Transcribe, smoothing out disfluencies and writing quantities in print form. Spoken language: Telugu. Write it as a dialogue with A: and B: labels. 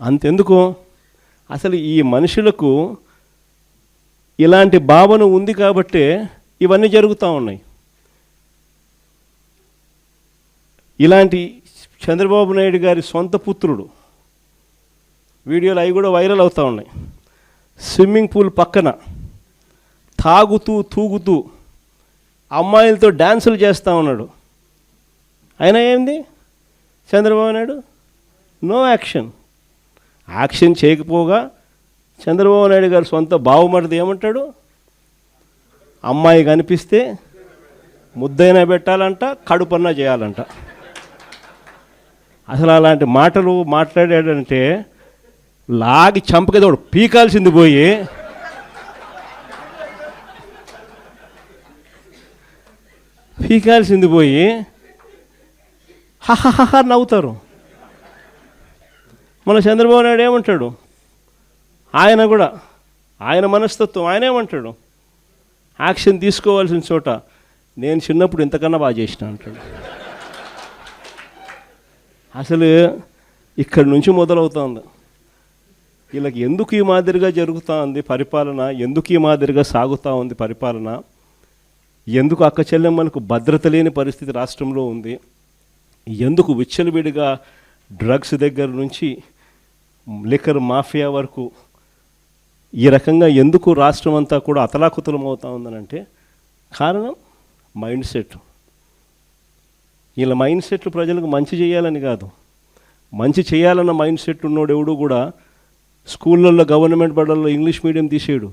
A: అంతెందుకు, అసలు ఈ మనుషులకు ఇలాంటి భావన ఉంది కాబట్టే ఇవన్నీ జరుగుతూ ఉన్నాయి. ఇలాంటి చంద్రబాబు నాయుడు గారి సొంత పుత్రుడు వీడియోలు అవి కూడా వైరల్ అవుతూ ఉన్నాయి. స్విమ్మింగ్ పూల్ పక్కన తాగుతూ తూగుతూ అమ్మాయిలతో డ్యాన్సులు చేస్తూ ఉన్నాడు. అయినా ఏంది Chandrababu Naidu no action. Action చేయకపోగా చంద్రబాబు నాయుడు గారి సొంత బావమరిది ఏమంటాడు, అమ్మాయి కనిపిస్తే ముద్దైనా పెట్టాలంట, కడుపన్నా చేయాలంట. అసలు అలాంటి మాటలు మాట్లాడాడంటే లాగి చంపకేదోడు పీకాల్సింది పోయి హహహ నవ్వుతారు. మన చంద్రబాబు నాయుడు ఏమంటాడు, ఆయన కూడా ఆయన మనస్తత్వం ఆయన ఏమంటాడు, యాక్షన్ తీసుకోవాల్సిన చోట నేను చిన్నప్పుడు ఇంతకన్నా బాగా చేసిన అంటాడు. అసలు ఇక్కడి నుంచి మొదలవుతుంది. వీళ్ళకి ఎందుకు ఈ మాదిరిగా జరుగుతూ ఉంది పరిపాలన, ఎందుకు ఈ మాదిరిగా సాగుతూ ఉంది పరిపాలన, ఎందుకు అక్క చెల్లెమ్మలకు భద్రత లేని పరిస్థితి రాష్ట్రంలో ఉంది, ఎందుకు విచ్చలవిడిగా డ్రగ్స్ దగ్గర నుంచి లిక్కర్ మాఫియా వరకు ఈ రకంగా ఎందుకు రాష్ట్రం అంతా కూడా అతలాకుతలం అవుతూ ఉందనంటే కారణం మైండ్ సెట్. వీళ్ళ మైండ్ సెట్లు ప్రజలకు మంచి చేయాలని కాదు, మంచి చేయాలన్న మైండ్ సెట్ ఉన్నోడు ఎవడు కూడా స్కూళ్ళల్లో గవర్నమెంట్ బడుల్లో ఇంగ్లీష్ మీడియం తీసేయడు.